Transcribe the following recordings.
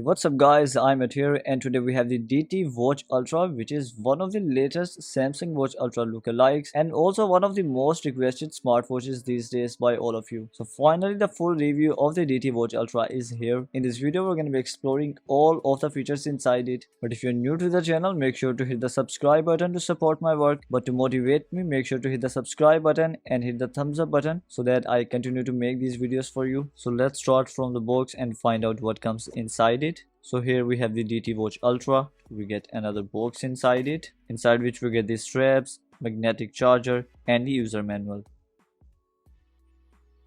What's up guys, iMAT here, and today we have the DT Watch Ultra, which is one of the latest Samsung Watch Ultra lookalikes and also one of the most requested smartwatches these days by all of you. So finally the full review of the DT Watch Ultra is here. In this video we're going to be exploring all of the features inside it. But if you're new to the channel, make sure to hit the subscribe button to support my work. But to motivate me, make sure to hit the subscribe button and hit the thumbs up button so that I continue to make these videos for you. So let's start from the box and find out what comes inside it. So here we have the DT Watch Ultra. We get another box inside it, inside which we get the straps, magnetic charger and the user manual.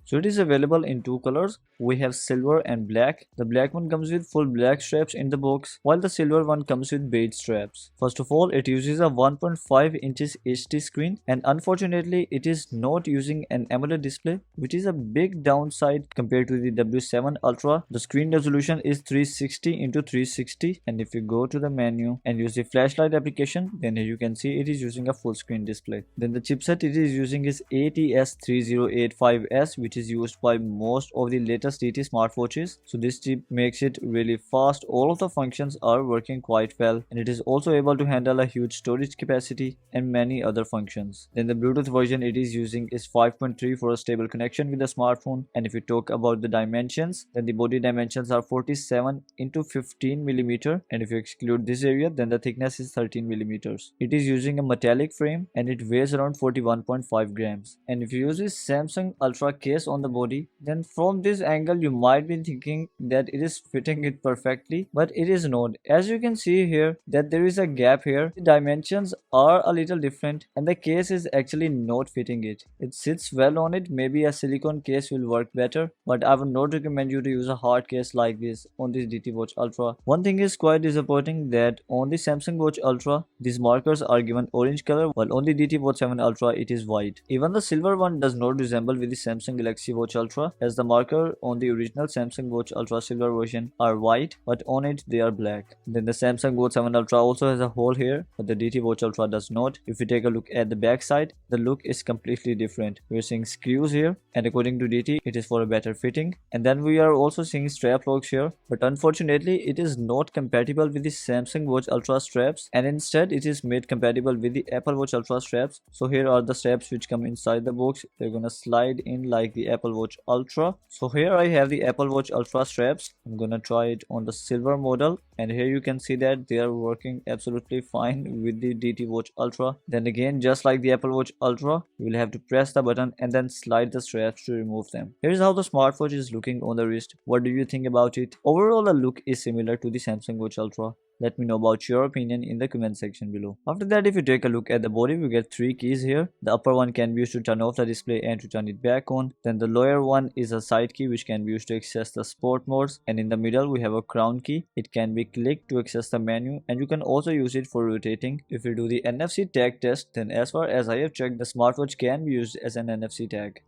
So it is available in two colors. We have silver and black. The black one comes with full black straps in the box, while the silver one comes with beige straps. First of all, it uses a 1.5 inches HD screen, and unfortunately it is not using an AMOLED display, which is a big downside compared to the W7 Ultra. The screen resolution is 360 into 360, and if you go to the menu and use the flashlight application, then here you can see it is using a full screen display. Then the chipset it is using is ATS3085S, which is used by most of the latest DT smartwatches. So this chip makes it really fast. All of the functions are working quite well, and it is also able to handle a huge storage capacity and many other functions. Then the Bluetooth version it is using is 5.3 for a stable connection with the smartphone. And if you talk about the dimensions, then the body dimensions are 47 into 15 millimeter, and if you exclude this area, then the thickness is 13 millimeters. It is using a metallic frame and it weighs around 41.5 grams. And if you use this Samsung Ultra case on the body, then from this angle you might be thinking that it is fitting it perfectly, but it is not. As you can see here that there is a gap here. The dimensions are a little different and the case is actually not fitting it. It sits well on it. Maybe a silicone case will work better, but I would not recommend you to use a hard case like this on this DT Watch Ultra. One thing is quite disappointing, that on the Samsung Watch Ultra these markers are given orange color, while on the DT Watch 7 Ultra it is white. Even the silver one does not resemble with the Samsung Galaxy Watch Ultra, as the marker on the original Samsung Watch Ultra silver version are white, but on it they are black. Then the Samsung Watch 7 Ultra also has a hole here, but the DT Watch Ultra does not. If you take a look at the back side, the look is completely different. We are seeing screws here, and according to DT it is for a better fitting. And then we are also seeing strap locks here, but unfortunately it is not compatible with the Samsung Watch Ultra straps, and instead it is made compatible with the Apple Watch Ultra straps. So here are the straps which come inside the box. They're gonna slide in like the Apple Watch Ultra. So here I have the Apple Watch Ultra straps. I'm gonna try it on the silver model, and here you can see that they are working absolutely fine with the DT Watch Ultra. Then again, just like the Apple Watch Ultra, you will have to press the button and then slide the straps to remove them. Here's how the smartwatch is looking on the wrist. What do you think about it? Overall, the look is similar to the Samsung Watch Ultra. Let me know about your opinion in the comment section below. After that, if you take a look at the body, we get three keys here. The upper one can be used to turn off the display and to turn it back on. Then the lower one is a side key which can be used to access the sport modes. And in the middle, we have a crown key. It can be clicked to access the menu, and you can also use it for rotating. If you do the NFC tag test, then as far as I have checked, the smartwatch can be used as an NFC tag.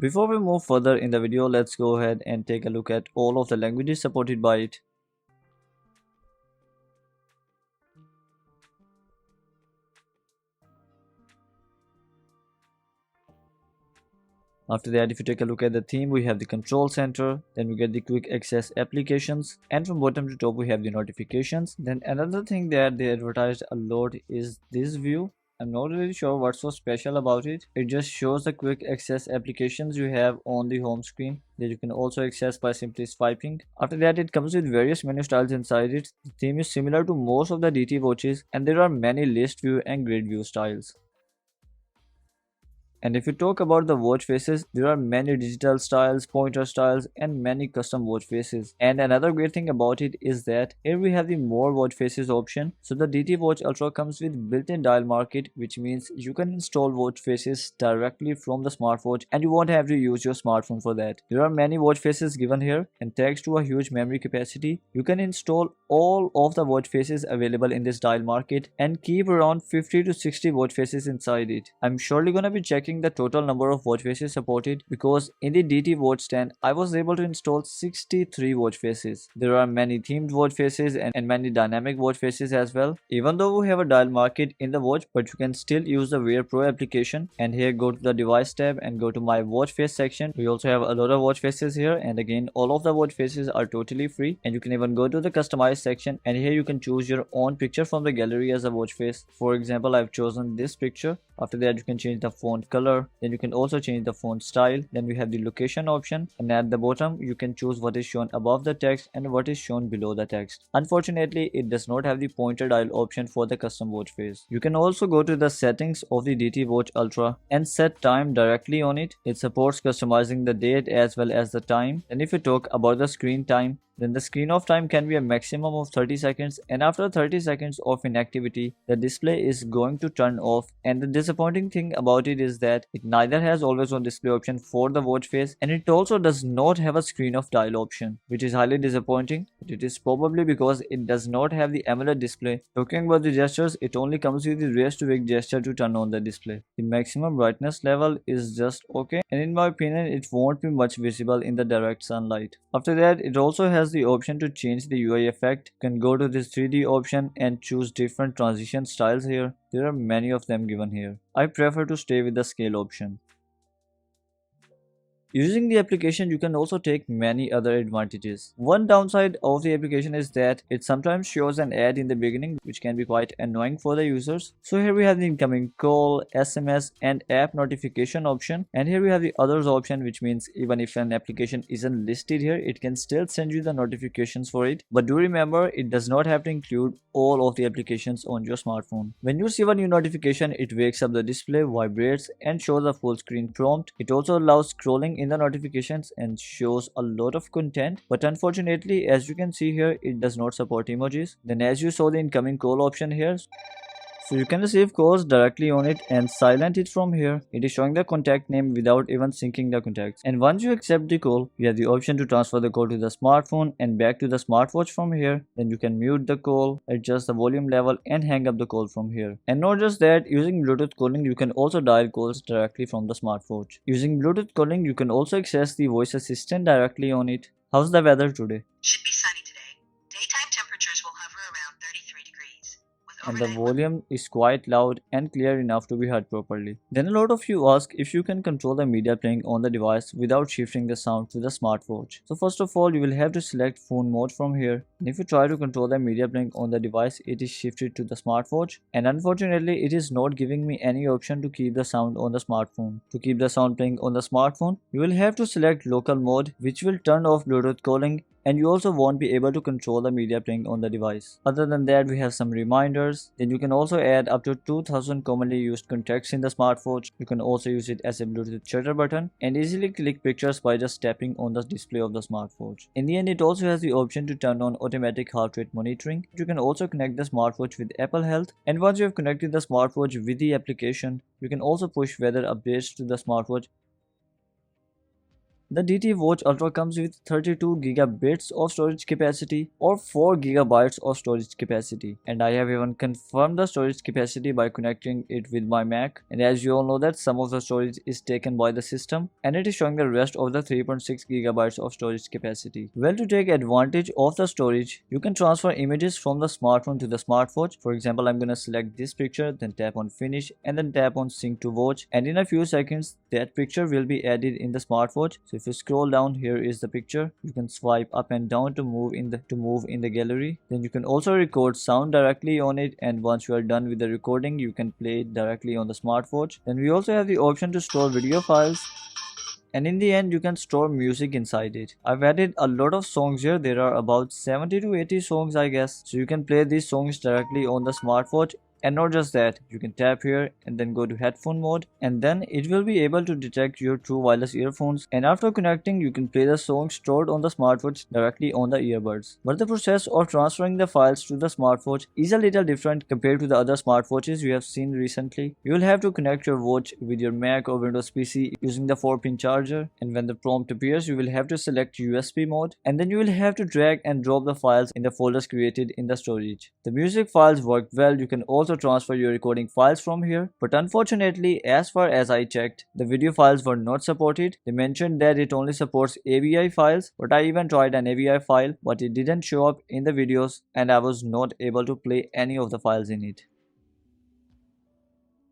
Before we move further in the video, let's go ahead and take a look at all of the languages supported by it. After that, if you take a look at the theme, we have the control center, then we get the quick access applications, and from bottom to top we have the notifications. Then another thing that they advertised a lot is this view. I'm not really sure what's so special about it. It just shows the quick access applications you have on the home screen that you can also access by simply swiping. After that, it comes with various menu styles inside it. The theme is similar to most of the DT watches, and there are many list view and grid view styles. And if you talk about the watch faces, there are many digital styles, pointer styles, and many custom watch faces. And another great thing about it is that here we have the more watch faces option. So the DT Watch Ultra comes with built-in dial market, which means you can install watch faces directly from the smartwatch and you won't have to use your smartphone for that. There are many watch faces given here, and thanks to a huge memory capacity, you can install all of the watch faces available in this dial market and keep around 50 to 60 watch faces inside it. I'm surely gonna be checking checking the total number of watch faces supported, because in the DT watch stand I was able to install 63 watch faces. There are many themed watch faces and many dynamic watch faces as well. Even though we have a dial market in the watch, but you can still use the Wear Pro application, and here go to the device tab and go to my watch face section. We also have a lot of watch faces here, and again all of the watch faces are totally free, and you can even go to the customize section, and here you can choose your own picture from the gallery as a watch face. For example, I've chosen this picture. After that, you can change the font color, then you can also change the font style. Then we have the location option, and at the bottom you can choose what is shown above the text and what is shown below the text. Unfortunately, it does not have the pointer dial option for the custom watch face. You can also go to the settings of the DT Watch Ultra and set time directly on it. It supports customizing the date as well as the time. And if you talk about the screen time, then the screen off time can be a maximum of 30 seconds, and after 30 seconds of inactivity, the display is going to turn off. And the disappointing thing about it is that it neither has always on display option for the watch face, and it also does not have a screen off dial option, which is highly disappointing. But it is probably because it does not have the AMOLED display. Talking about the gestures, it only comes with the raise to wake gesture to turn on the display. The maximum brightness level is just okay, and in my opinion it won't be much visible in the direct sunlight. After that, it also has the option to change the UI effect. You can go to this 3D option and choose different transition styles here. There are many of them given here. I prefer to stay with the scale option. Using the application, you can also take many other advantages. One downside of the application is that it sometimes shows an ad in the beginning, which can be quite annoying for the users. So here we have the incoming call, SMS and app notification option, and here we have the others option, which means even if an application isn't listed here, it can still send you the notifications for it. But do remember, it does not have to include all of the applications on your smartphone. When you receive a new notification, it wakes up the display, vibrates and shows a full screen prompt. It also allows scrolling in the notifications and shows a lot of content, but unfortunately, as you can see here, it does not support emojis. Then as you saw the incoming call option here, so you can receive calls directly on it and silent it from here. It is showing the contact name without even syncing the contacts. And once you accept the call, you have the option to transfer the call to the smartphone and back to the smartwatch from here. Then you can mute the call, adjust the volume level and hang up the call from here. And not just that, using Bluetooth calling, you can also dial calls directly from the smartwatch. Using Bluetooth calling, you can also access the voice assistant directly on it. How's the weather today? Should be sunny today. Daytime temperatures will hover around 33 degrees. And the volume is quite loud and clear enough to be heard properly. Then a lot of you ask if you can control the media playing on the device without shifting the sound to the smartwatch. So first of all, you will have to select phone mode from here. And if you try to control the media playing on the device, it is shifted to the smartwatch. And unfortunately, it is not giving me any option to keep the sound on the smartphone. To keep the sound playing on the smartphone, you will have to select local mode, which will turn off Bluetooth calling, and you also won't be able to control the media playing on the device. Other than that, we have some reminders. Then you can also add up to 2000 commonly used contacts in the smartwatch. You can also use it as a Bluetooth shutter button and easily click pictures by just tapping on the display of the smartwatch. In the end, it also has the option to turn on automatic heart rate monitoring. You can also connect the smartwatch with Apple Health, and once you have connected the smartwatch with the application, you can also push weather updates to the smartwatch. The DT Watch Ultra comes with 32 gigabits of storage capacity or 4 gigabytes of storage capacity, and I have even confirmed the storage capacity by connecting it with my Mac. And as you all know that some of the storage is taken by the system, and it is showing the rest of the 3.6 gigabytes of storage capacity. Well, to take advantage of the storage, you can transfer images from the smartphone to the smartwatch. For example, I'm gonna select this picture, then tap on finish and then tap on sync to watch, and in a few seconds that picture will be added in the smartwatch. So if you scroll down, here is the picture. You can swipe up and down to move in the gallery. Then you can also record sound directly on it, and once you are done with the recording, you can play it directly on the smartwatch. Then we also have the option to store video files, and in the end you can store music inside it. I've added a lot of songs here. There are about 70 to 80 songs, I guess, so you can play these songs directly on the smartwatch. And not just that, you can tap here and then go to headphone mode, and then it will be able to detect your true wireless earphones, and after connecting you can play the song stored on the smartwatch directly on the earbuds. But the process of transferring the files to the smartwatch is a little different compared to the other smartwatches you have seen recently. You will have to connect your watch with your Mac or Windows PC using the 4-pin charger, and when the prompt appears you will have to select USB mode, and then you will have to drag and drop the files in the folders created in the storage. The music files work well. You can also also transfer your recording files from here. But unfortunately, as far as I checked, the video files were not supported. They mentioned that it only supports AVI files, but I even tried an AVI file, but it didn't show up in the videos and I was not able to play any of the files in it.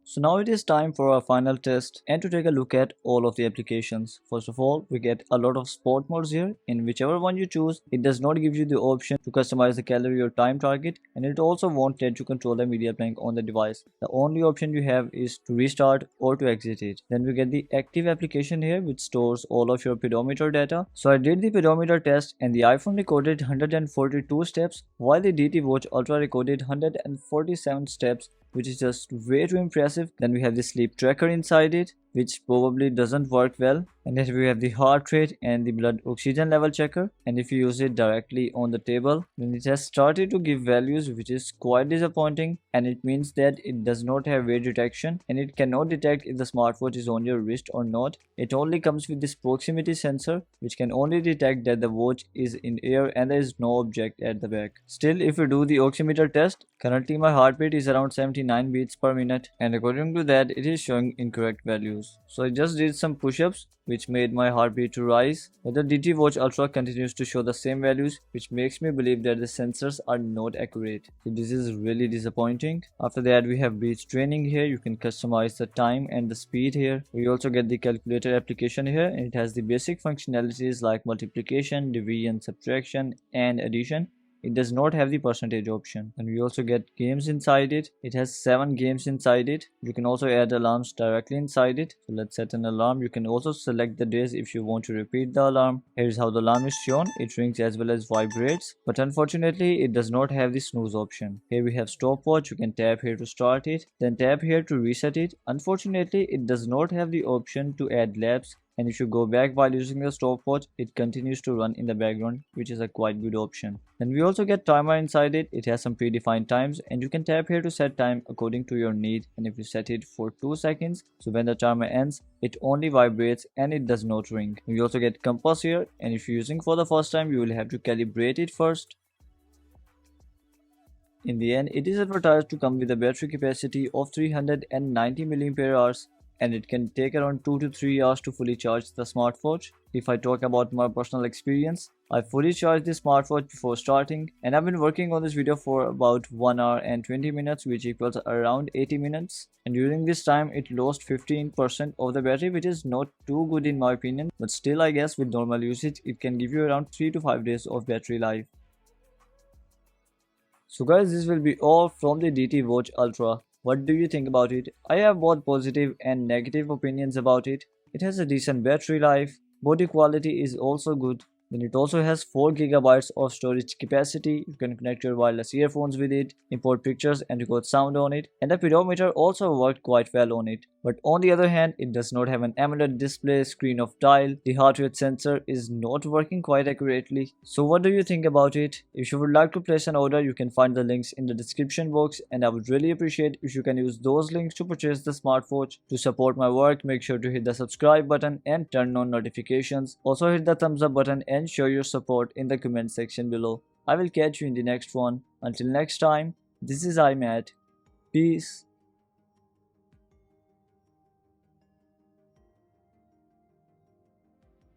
So now it is time for our final test and to take a look at all of the applications. First of all, we get a lot of sport modes here. In whichever one you choose, it does not give you the option to customize the calorie or time target, and it also won't let you control the media playing on the device. The only option you have is to restart or to exit it. Then we get the active application here, which stores all of your pedometer data. So I did the pedometer test and the iPhone recorded 142 steps while the DT Watch Ultra recorded 147 steps, which is just way too impressive. Then we have the sleep tracker inside it, which probably doesn't work well. And then we have the heart rate and the blood oxygen level checker, and if you use it directly on the table, then it has started to give values, which is quite disappointing, and it means that it does not have weight detection and it cannot detect if the smartwatch is on your wrist or not. It only comes with this proximity sensor, which can only detect that the watch is in air and there is no object at the back. Still, if you do the oximeter test, currently my heart rate is around 79 beats per minute, and according to that it is showing incorrect values. So I just did some push-ups, which made my heartbeat to rise, but the DT Watch Ultra continues to show the same values, which makes me believe that the sensors are not accurate. So this is really disappointing. After that, we have breath training here. You can customize the time and the speed here. We also get the calculator application here, and it has the basic functionalities like multiplication, division, subtraction and addition. It does not have the percentage option. And we also get games inside it. It has 7 games inside it. You can also add alarms directly inside it. So let's set an alarm. You can also select the days if you want to repeat the alarm. Here's how the alarm is shown. It rings as well as vibrates, but unfortunately it does not have the snooze option. Here we have stopwatch. You can tap here to start it, then tap here to reset it. Unfortunately, it does not have the option to add laps, and if you go back while using the stopwatch, it continues to run in the background, which is a quite good option. Then we also get timer inside it. It has some predefined times, and you can tap here to set time according to your need. And if you set it for 2 seconds, so when the timer ends, it only vibrates and it does not ring. We also get compass here, and if you're using for the first time, you will have to calibrate it first. In the end, it is advertised to come with a battery capacity of 390 mAh, and it can take around 2 to 3 hours to fully charge the smartwatch. If I talk about my personal experience, I fully charged the smartwatch before starting, and I've been working on this video for about 1 hour and 20 minutes, which equals around 80 minutes. And during this time, it lost 15% of the battery, which is not too good in my opinion, but still I guess with normal usage, it can give you around 3 to 5 days of battery life. So guys, this will be all from the DT Watch Ultra. What do you think about it? I have both positive and negative opinions about it. It has a decent battery life, body quality is also good. Then it also has 4 GB of storage capacity. You can connect your wireless earphones with it, import pictures and record sound on it, and the pedometer also worked quite well on it. But on the other hand, it does not have an AMOLED display, screen of tile, the heart rate sensor is not working quite accurately. So what do you think about it? If you would like to place an order, you can find the links in the description box, and I would really appreciate if you can use those links to purchase the smartwatch. To support my work, make sure to hit the subscribe button and turn on notifications. Also hit the thumbs up button and show your support in the comment section below. I will catch you in the next one. Until next time, this is iMAT. Peace.